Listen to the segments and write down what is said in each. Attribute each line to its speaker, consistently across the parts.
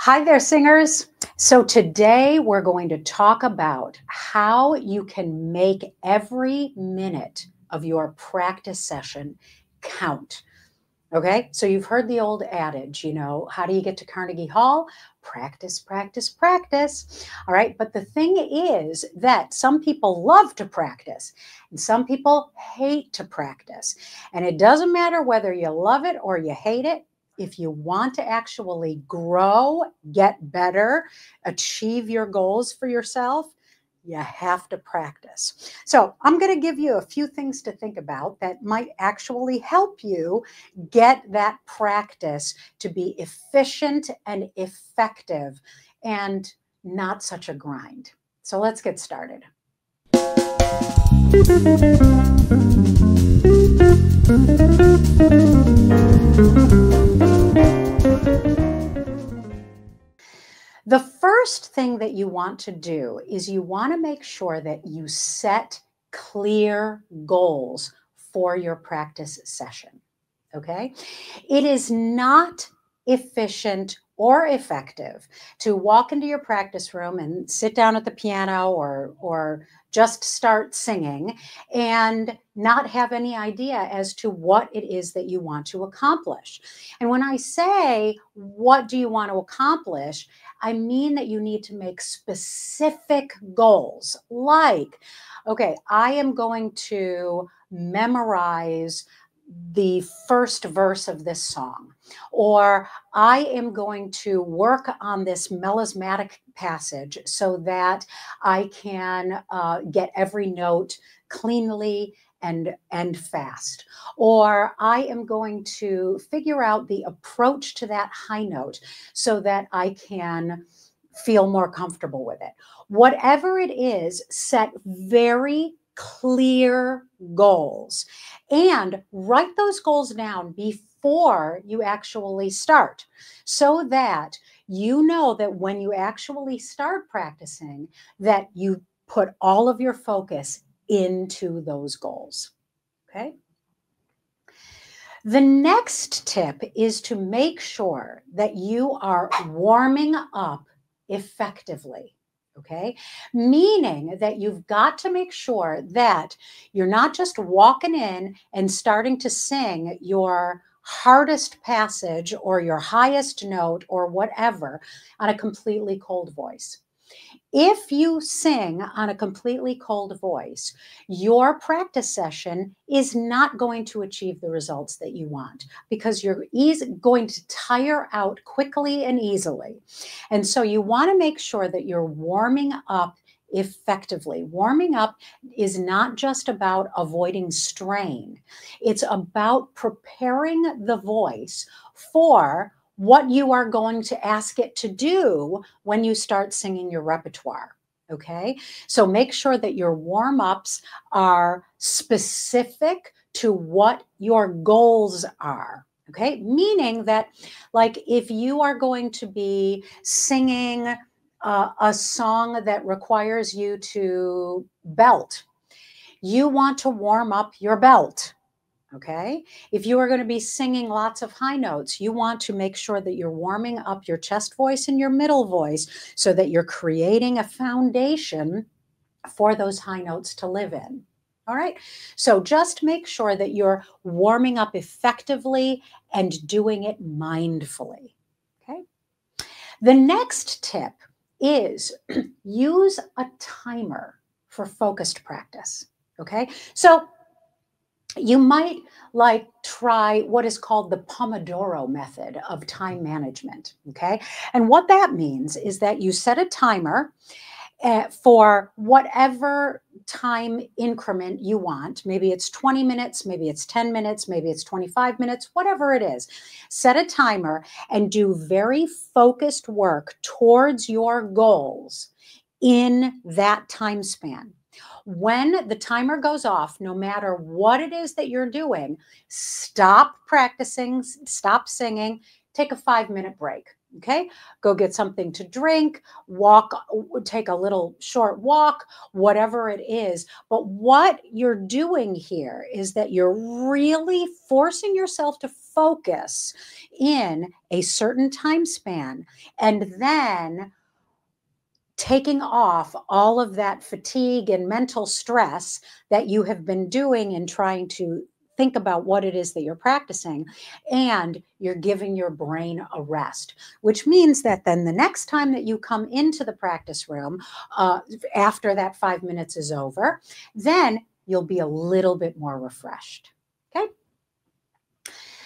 Speaker 1: Hi there, singers. So today we're going to talk about how you can make every minute of your practice session count. Okay, so you've heard the old adage, how do you get to Carnegie Hall? Practice, practice, practice. All right, but the thing is that some people love to practice and some people hate to practice. And it doesn't matter whether you love it or you hate it. If you want to actually grow, get better, achieve your goals for yourself, you have to practice. So I'm going to give you a few things to think about that might actually help you get that practice to be efficient and effective and not such a grind. So let's get started. The first thing that you want to do is you want to make sure that you set clear goals for your practice session. Okay? It is not efficient or effective to walk into your practice room and sit down at the piano or just start singing and not have any idea as to what it is that you want to accomplish. And when I say, what do you want to accomplish? I mean that you need to make specific goals like, okay, I am going to memorize the first verse of this song, or I am going to work on this melismatic passage so that I can get every note cleanly and fast, or I am going to figure out the approach to that high note so that I can feel more comfortable with it. Whatever it is, set very clear goals and write those goals down before you actually start so that you know that when you actually start practicing that you put all of your focus into those goals. Okay? The next tip is to make sure that you are warming up effectively. Okay, meaning that you've got to make sure that you're not just walking in and starting to sing your hardest passage or your highest note or whatever on a completely cold voice. If you sing on a completely cold voice, your practice session is not going to achieve the results that you want because you're going to tire out quickly and easily. And so you want to make sure that you're warming up effectively. Warming up is not just about avoiding strain. It's about preparing the voice for what you are going to ask it to do when you start singing your repertoire. Okay, so make sure that your warm-ups are specific to what your goals are. Okay, meaning that, like, if you are going to be singing a song that requires you to belt, you want to warm up your belt. Okay. If you are going to be singing lots of high notes, you want to make sure that you're warming up your chest voice and your middle voice so that you're creating a foundation for those high notes to live in. All right. So just make sure that you're warming up effectively and doing it mindfully. Okay. The next tip is use a timer for focused practice. Okay. So you might try what is called the Pomodoro method of time management, okay? And what that means is that you set a timer for whatever time increment you want. Maybe it's 20 minutes, maybe it's 10 minutes, maybe it's 25 minutes, whatever it is. Set a timer and do very focused work towards your goals in that time span. When the timer goes off, no matter what it is that you're doing, stop practicing, stop singing, take a 5-minute break. Okay, go get something to drink, walk, take a little short walk, whatever it is. But what you're doing here is that you're really forcing yourself to focus in a certain time span, and then taking off all of that fatigue and mental stress that you have been doing in trying to think about what it is that you're practicing, and you're giving your brain a rest, which means that then the next time that you come into the practice room after that 5 minutes is over, then you'll be a little bit more refreshed. Okay.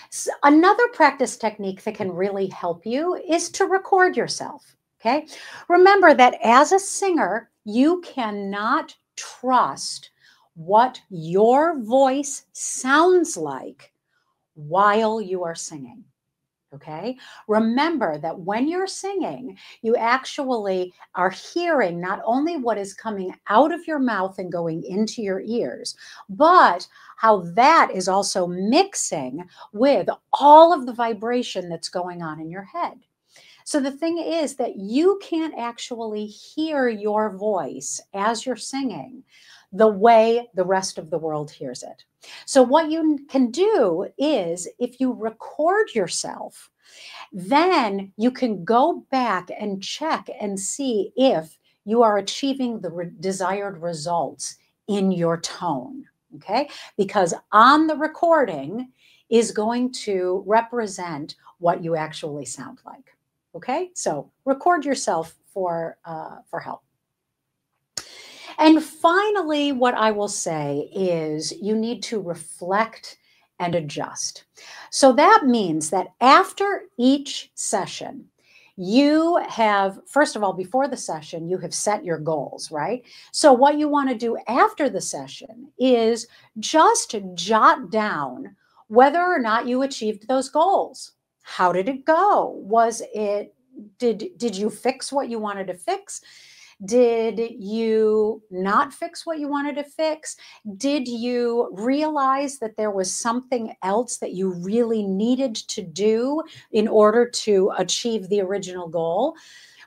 Speaker 1: So another practice technique that can really help you is to record yourself. Okay. Remember that as a singer, you cannot trust what your voice sounds like while you are singing. Okay. Remember that when you're singing, you actually are hearing not only what is coming out of your mouth and going into your ears, but how that is also mixing with all of the vibration that's going on in your head. So the thing is that you can't actually hear your voice as you're singing the way the rest of the world hears it. So what you can do is, if you record yourself, then you can go back and check and see if you are achieving the desired results in your tone. Okay? Because on the recording is going to represent what you actually sound like. Okay, so record yourself for help. And finally, what I will say is you need to reflect and adjust. So that means that after each session, you have, first of all, before the session, you have set your goals, right? So what you want to do after the session is just jot down whether or not you achieved those goals. How did it go? Did you fix what you wanted to fix? Did you not fix what you wanted to fix? Did you realize that there was something else that you really needed to do in order to achieve the original goal?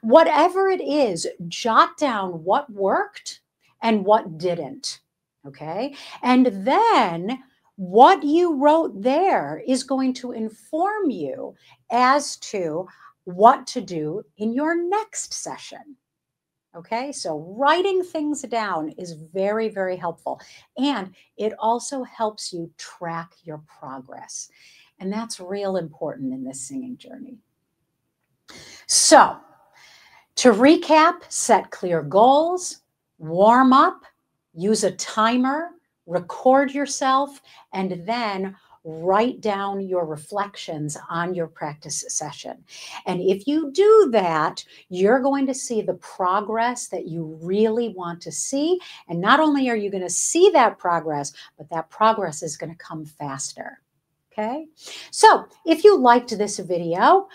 Speaker 1: Whatever it is, jot down what worked and what didn't. Okay. And then what you wrote there is going to inform you as to what to do in your next session. Okay, so writing things down is very, very helpful. And it also helps you track your progress. And that's real important in this singing journey. So, to recap, set clear goals, warm up, use a timer, record yourself, and then write down your reflections on your practice session. And if you do that, you're going to see the progress that you really want to see. And not only are you going to see that progress, but that progress is going to come faster. Okay? So if you liked this video,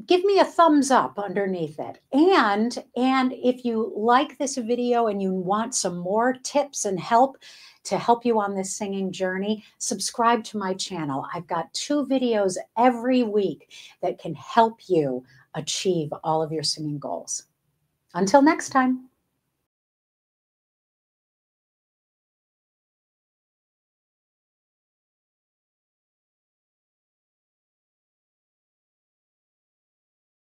Speaker 1: give me a thumbs up underneath it. And if you like this video and you want some more tips and help to help you on this singing journey, subscribe to my channel. I've got 2 videos every week that can help you achieve all of your singing goals. Until next time.